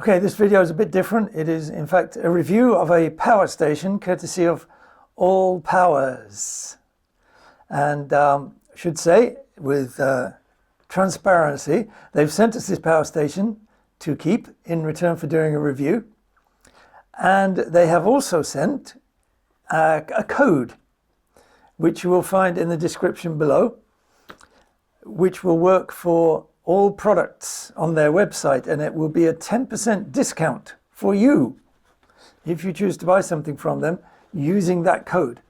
Okay, this video is a bit different. It is in fact a review of a power station courtesy of ALLPOWERS. And should say with transparency, they've sent us this power station to keep in return for doing a review. And they have also sent a code, which you will find in the description below, which will work for all products on their website, and it will be a 10% discount for you if you choose to buy something from them using that code.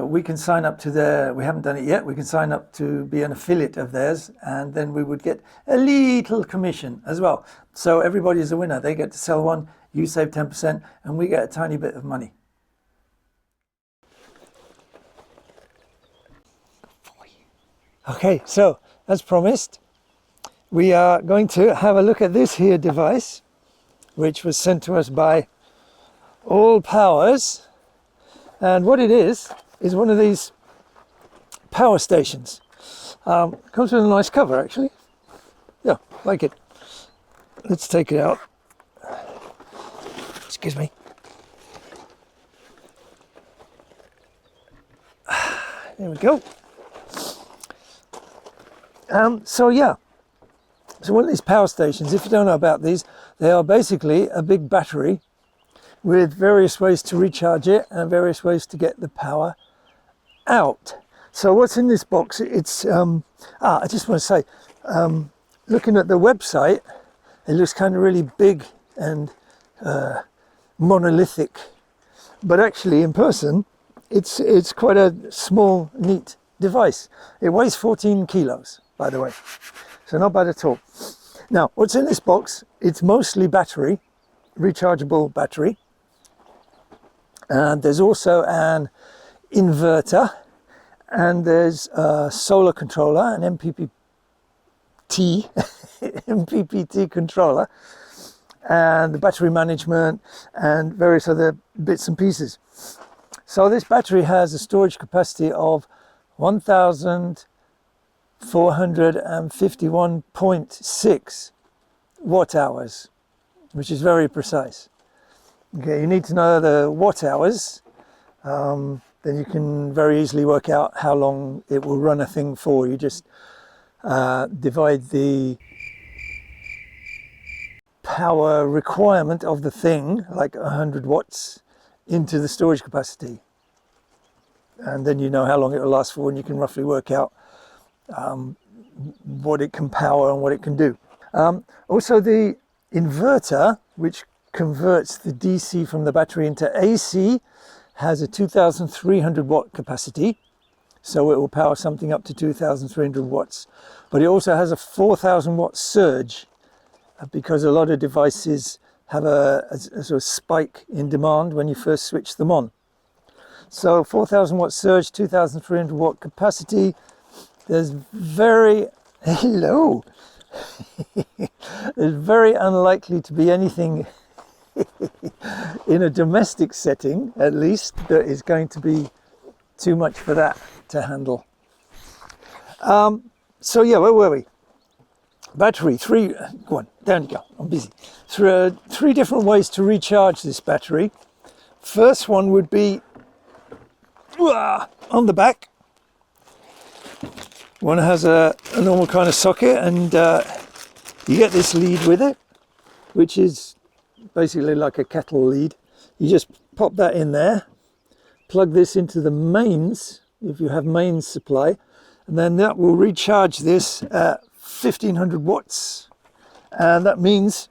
We can sign up to we haven't done it yet, we can sign up to be an affiliate of theirs, and then we would get a little commission as well. So everybody is a winner. They get to sell one, you save 10%, and we get a tiny bit of money. Okay, so as promised, we are going to have a look at this here device, which was sent to us by ALLPOWERS. And what it is one of these power stations. Comes with a nice cover, actually. Yeah, like it. Let's take it out. Excuse me. There we go. So one of these power stations, if you don't know about these, they are basically a big battery with various ways to recharge it and various ways to get the power out. So what's in this box? It's I just want to say, looking at the website, it looks kind of really big and monolithic, but actually in person it's quite a small, neat device. It weighs 14 kilos, by the way, so not bad at all. Now, what's in this box? It's mostly battery, rechargeable battery, and there's also an inverter, and there's a solar controller, an MPPT controller, and the battery management and various other bits and pieces. So this battery has a storage capacity of 1,451.6 watt hours, which is very precise. Okay, you need to know the watt hours, then you can very easily work out how long it will run a thing for. You just divide the power requirement of the thing, like 100 watts, into the storage capacity. And then you know how long it will last for, and you can roughly work out what it can power and what it can do. Also the inverter, which converts the DC from the battery into AC, has a 2,300 watt capacity, so it will power something up to 2,300 watts. But it also has a 4,000 watt surge, because a lot of devices have a sort of spike in demand when you first switch them on. So 4,000 watt surge, 2,300 watt capacity. There's very there's very unlikely to be anything in a domestic setting, at least, that is going to be too much for that to handle. So yeah, where were we? Battery, go on, down you go, I'm busy. Three different ways to recharge this battery. First one would be on the back. One has a normal kind of socket, and you get this lead with it, which is basically like a kettle lead. You just pop that in there, plug this into the mains, if you have mains supply, and then that will recharge this at 1,500 watts. And that means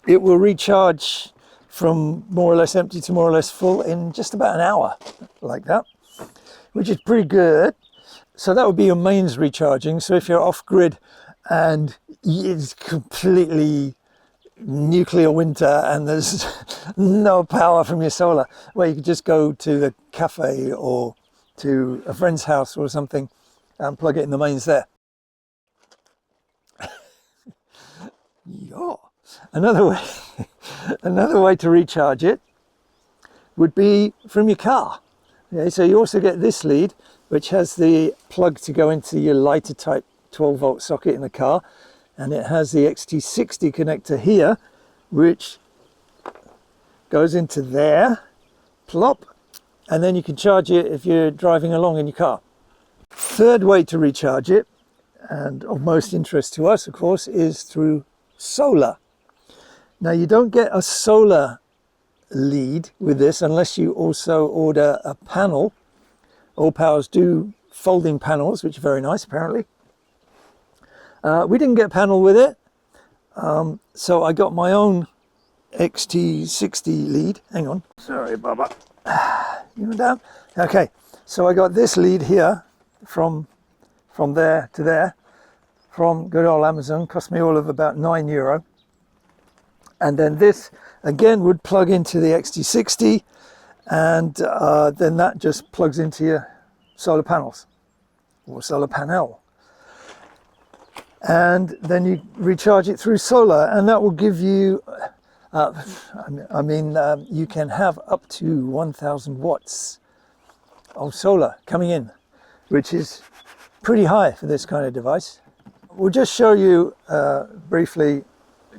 it will recharge from more or less empty to more or less full in just about an hour, like that, which is pretty good. So that would be your mains recharging. So if you're off grid and it's completely nuclear winter and there's no power from your solar, well, you could just go to the cafe or to a friend's house or something and plug it in the mains there. Yeah. Another way to recharge it would be from your car. Okay, so you also get this lead, which has the plug to go into your lighter type 12 volt socket in the car, and it has the XT60 connector here, which goes into there, plop, and then you can charge it if you're driving along in your car. Third way to recharge it, and of most interest to us, of course, is through solar. Now, you don't get a solar lead with this unless you also order a panel. ALLPOWERS do folding panels, which are very nice, apparently. We didn't get a panel with it, so I got my own XT60 lead. Hang on, sorry, Baba. You went down. Okay, so I got this lead here from there to there, from good old Amazon. Cost me all of about €9. And then this again would plug into the XT60, and then that just plugs into your solar panels or solar panel, and then you recharge it through solar, and that will give you you can have up to 1000 watts of solar coming in, which is pretty high for this kind of device. We'll just show you briefly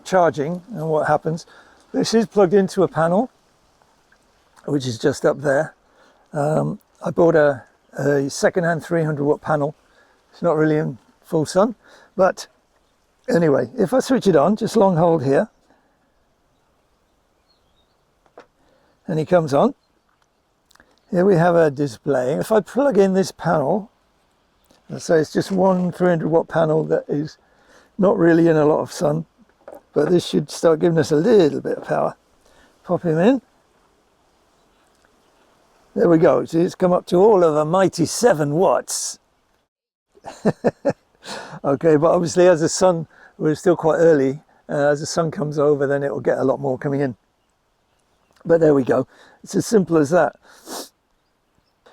charging and what happens. This is plugged into a panel, which is just up there. I bought a second-hand 300 watt panel. It's not really in full sun, but anyway, if I switch it on, just long hold here, and he comes on. Here we have a display. If I plug in this panel, let's say it's just one 300 watt panel that is not really in a lot of sun, but this should start giving us a little bit of power. Pop him in. There we go. See, it's come up to all of a mighty 7 watts. Okay, but obviously as the sun, we're still quite early, as the sun comes over, then it will get a lot more coming in. But there we go. It's as simple as that.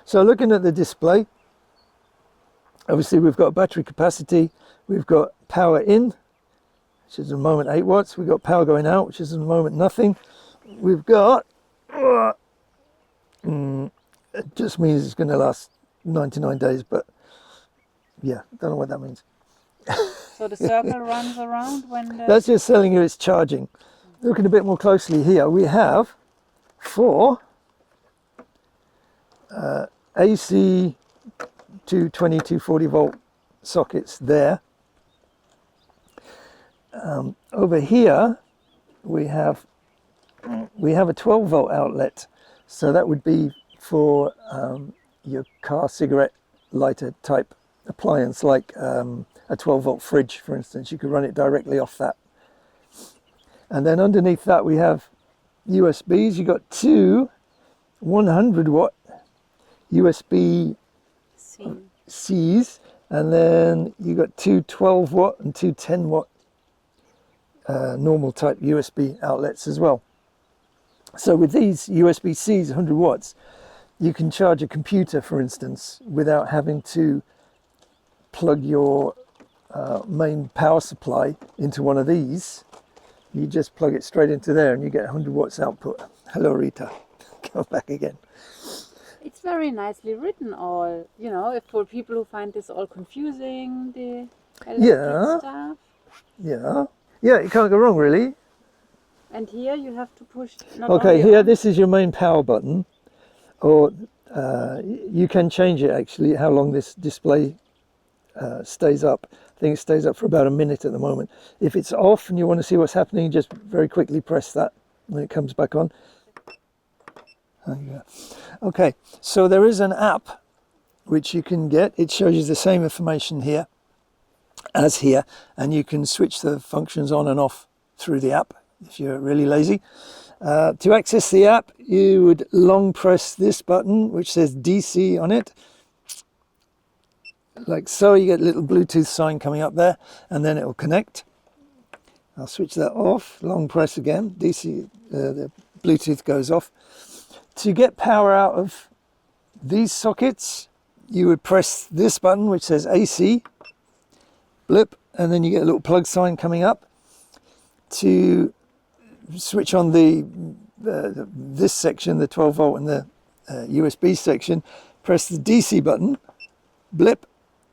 So looking at the display, obviously we've got battery capacity, we've got power in, which is at the moment 8 watts. We've got power going out, which is at the moment nothing. We've got, it just means it's going to last 99 days, but yeah, don't know what that means. So the circle runs around when the... That's just telling you it's charging. Looking a bit more closely here, we have 4 AC 220, 240 volt sockets there. Over here we have a 12 volt outlet, so that would be for your car cigarette lighter type appliance, like a 12 volt fridge, for instance. You could run it directly off that. And then underneath that we have USBs. You got 2 100 watt USB C's, and then you got 2 12 watt and 2 10 watt normal type USB outlets as well. So with these USB-Cs 100 watts, you can charge a computer, for instance, without having to plug your main power supply into one of these. You just plug it straight into there and you get 100 watts output. Hello, Rita. Come back again. It's very nicely written, all, you know, if for people who find this all confusing, the electric stuff. Yeah, you can't go wrong, really. And here you have to push... Okay, here, this is your main power button, or you can change it, actually, how long this display stays up. I think it stays up for about a minute at the moment. If it's off and you want to see what's happening, just very quickly press that when it comes back on. Okay, so there is an app which you can get. It shows you the same information here as here, and you can switch the functions on and off through the app if you're really lazy. To access the app, you would long press this button which says DC on it, like so. You get a little Bluetooth sign coming up there, and then it will connect. I'll switch that off, long press again, DC, the Bluetooth goes off. To get power out of these sockets, you would press this button which says AC, blip, and then you get a little plug sign coming up. To switch on this section, the 12 volt and the USB section, press the DC button, blip,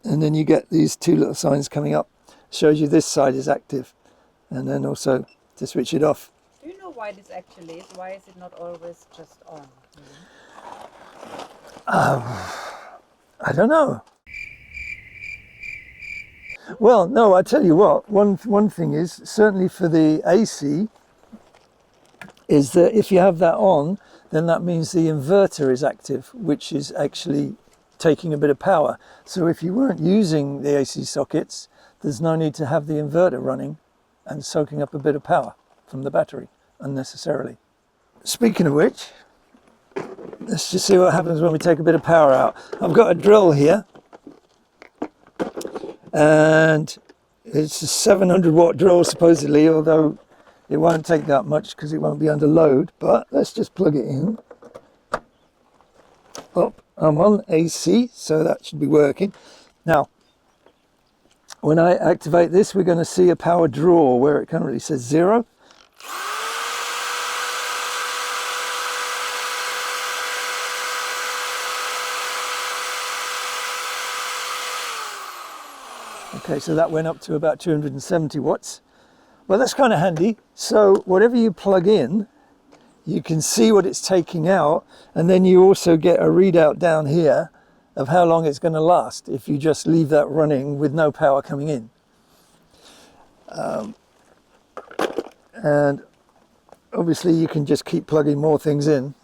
and then you get these 2 little signs coming up. shows you this side is active, and then also to switch it off. Do you know why this actually is? Why is it not always just on? I don't know. Well, no, I tell you what, one thing is, certainly for the AC, is that if you have that on, then that means the inverter is active, which is actually taking a bit of power. So if you weren't using the AC sockets, there's no need to have the inverter running and soaking up a bit of power from the battery unnecessarily. Speaking of which, let's just see what happens when we take a bit of power out. I've got a drill here, and it's a 700 watt drill supposedly, although it won't take that much because it won't be under load. But let's just plug it in. Oh, I'm on AC, so that should be working. Now, when I activate this, we're going to see a power draw where it currently says 0. Okay, so that went up to about 270 watts. Well, that's kind of handy. So whatever you plug in, you can see what it's taking out, and then you also get a readout down here of how long it's going to last if you just leave that running with no power coming in. And obviously you can just keep plugging more things in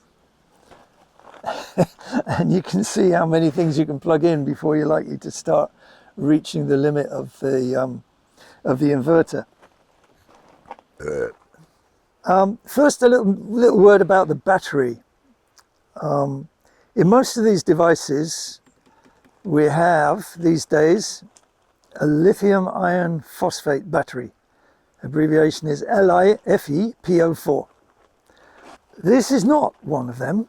and you can see how many things you can plug in before you're likely to start reaching the limit of the inverter. First, a little word about the battery. In most of these devices, we have these days a lithium iron phosphate battery. Abbreviation is LiFePO4. This is not one of them.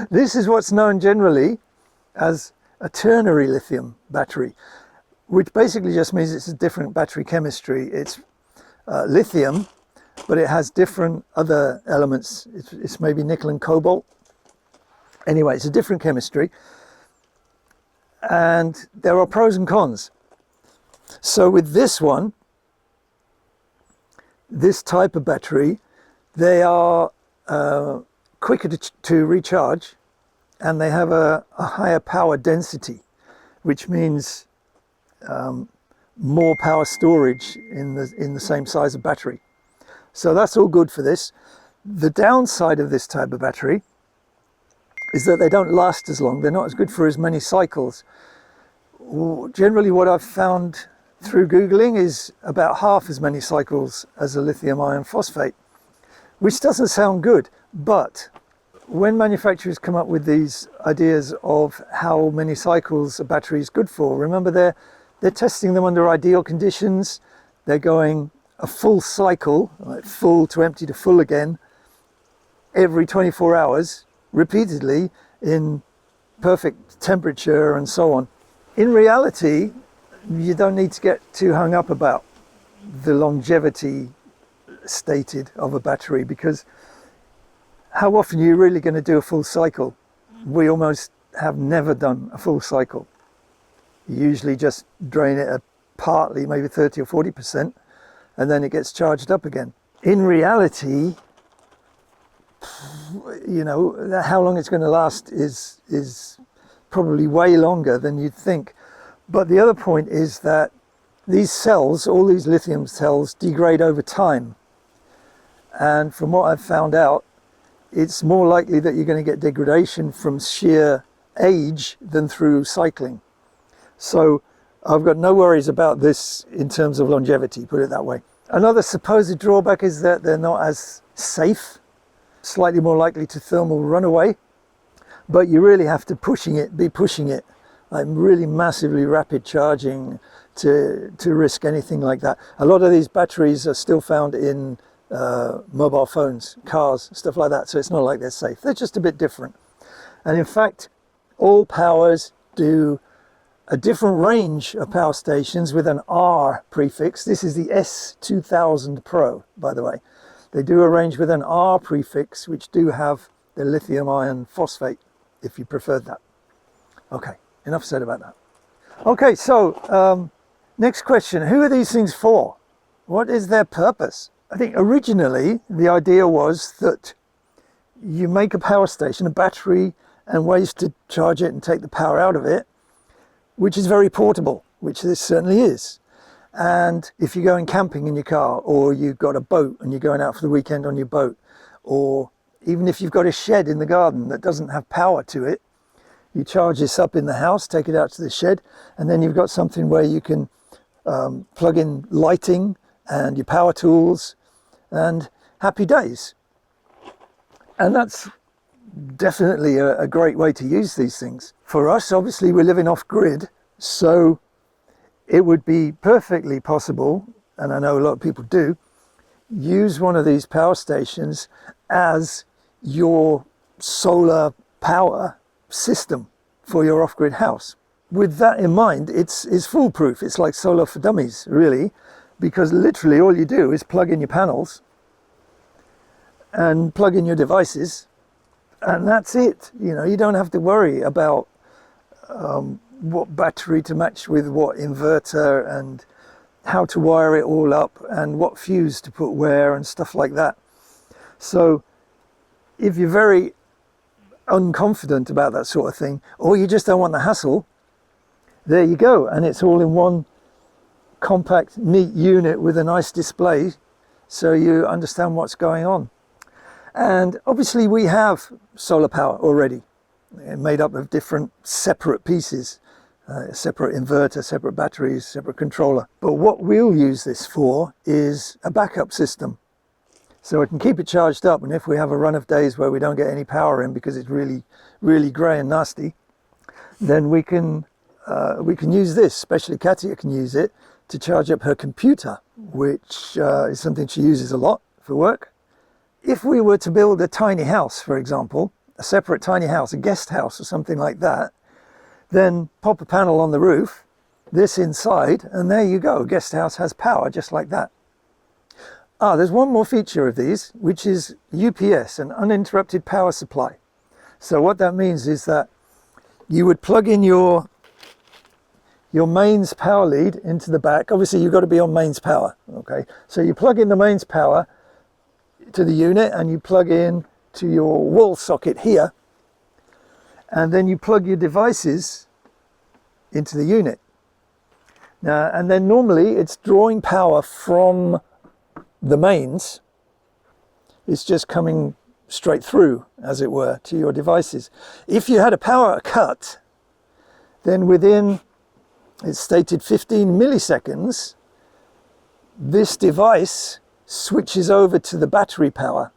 This is what's known generally as a ternary lithium battery, which basically just means it's a different battery chemistry. It's lithium, but it has different other elements. It's maybe nickel and cobalt. Anyway, it's a different chemistry. And there are pros and cons. So with this one, this type of battery, they are quicker to recharge, and they have a higher power density, which means more power storage in the same size of battery. So that's all good for this. The downside of this type of battery is that they don't last as long. They're not as good for as many cycles. Generally what I've found through Googling is about half as many cycles as a lithium iron phosphate, which doesn't sound good. But when manufacturers come up with these ideas of how many cycles a battery is good for, remember they're testing them under ideal conditions. They're going a full cycle, like full to empty to full again, every 24 hours, repeatedly in perfect temperature and so on. In reality, you don't need to get too hung up about the longevity stated of a battery, because how often are you really going to do a full cycle? We almost have never done a full cycle. You usually just drain it at partly, maybe 30 or 40%, and then it gets charged up again. In reality, you know, how long it's going to last is probably way longer than you'd think. But the other point is that these cells, all these lithium cells, degrade over time. And from what I've found out, it's more likely that you're going to get degradation from sheer age than through cycling. So I've got no worries about this in terms of longevity, put it that way. Another supposed drawback is that they're not as safe, slightly more likely to thermal runaway, but you really have to be pushing it, like really massively rapid charging to risk anything like that. A lot of these batteries are still found in mobile phones, cars, stuff like that, so it's not like they're safe. They're just a bit different. And in fact, ALLPOWERS do a different range of power stations with an R prefix. This is the S2000 Pro, by the way. They do a range with an R prefix, which do have the lithium iron phosphate, if you preferred that. Okay, enough said about that. Okay, so Next question, who are these things for? What is their purpose? I think originally the idea was that you make a power station, a battery, and ways to charge it and take the power out of it, which is very portable, which this certainly is. And if you're going camping in your car, or you've got a boat and you're going out for the weekend on your boat, or even if you've got a shed in the garden that doesn't have power to it, you charge this up in the house, take it out to the shed, and then you've got something where you can plug in lighting and your power tools, and happy days. And that's definitely a great way to use these things. For us, obviously, we're living off grid, so it would be perfectly possible, and I know a lot of people do, use one of these power stations as your solar power system for your off-grid house. With that in mind, it's foolproof. It's like solar for dummies, really, because literally all you do is plug in your panels and plug in your devices, and that's it. You know, you don't have to worry about what battery to match with what inverter and how to wire it all up and what fuse to put where and stuff like that. So if you're very unconfident about that sort of thing, or you just don't want the hassle, there you go, and it's all in one compact, neat unit with a nice display, so you understand what's going on. And obviously we have solar power already, made up of different separate pieces, separate inverter, separate batteries, separate controller. But what we'll use this for is a backup system. So it can keep it charged up, and if we have a run of days where we don't get any power in because it's really, really grey and nasty, then we can use this, especially Katja can use it, to charge up her computer, which is something she uses a lot for work. If we were to build a tiny house, for example, a separate tiny house, a guest house or something like that, then pop a panel on the roof, this inside, and there you go, guest house has power just like that. There's one more feature of these, which is UPS, an uninterrupted power supply. So what that means is that you would plug in your mains power lead into the back. Obviously you've got to be on mains power, okay? So you plug in the mains power to the unit, and you plug in to your wall socket here, and then you plug your devices into the unit. Now, and then normally it's drawing power from the mains. It's just coming straight through, as it were, to your devices. If you had a power cut, then within, it's stated 15 milliseconds, this device switches over to the battery power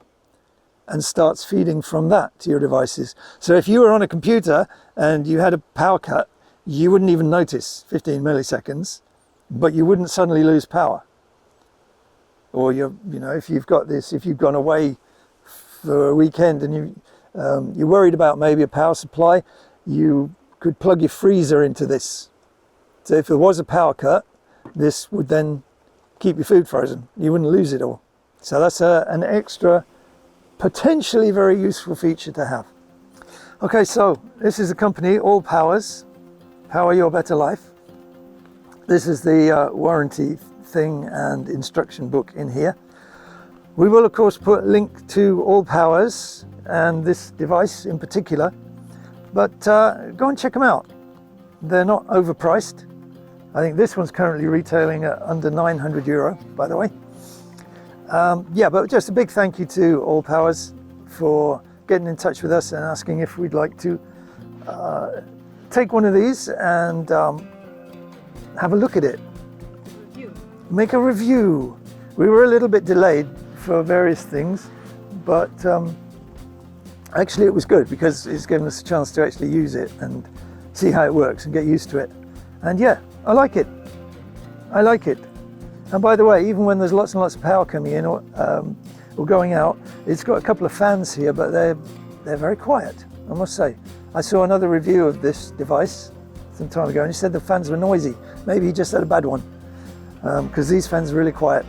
and starts feeding from that to your devices. So if you were on a computer and you had a power cut, you wouldn't even notice 15 milliseconds, but you wouldn't suddenly lose power. Or if you've got this, if you've gone away for a weekend and you're worried about maybe a power supply, you could plug your freezer into this. So if there was a power cut, this would then keep your food frozen. You wouldn't lose it all. So that's an extra, potentially very useful feature to have. Okay, so this is a company, ALLPOWERS, Power Your Better Life. This is the warranty thing and instruction book in here. We will of course put a link to ALLPOWERS and this device in particular, but go and check them out. They're not overpriced. I think this one's currently retailing at under €900, by the way. Yeah, but just a big thank you to ALLPOWERS for getting in touch with us and asking if we'd like to take one of these and have a look at it. Make a review. We were a little bit delayed for various things, but actually it was good because it's given us a chance to actually use it and see how it works and get used to it. And yeah, I like it. I like it. And by the way, even when there's lots and lots of power coming in or going out, it's got a couple of fans here, but they're very quiet, I must say. I saw another review of this device some time ago and he said the fans were noisy. Maybe he just had a bad one, because these fans are really quiet.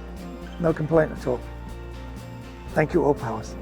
No complaint at all. Thank you, ALLPOWERS.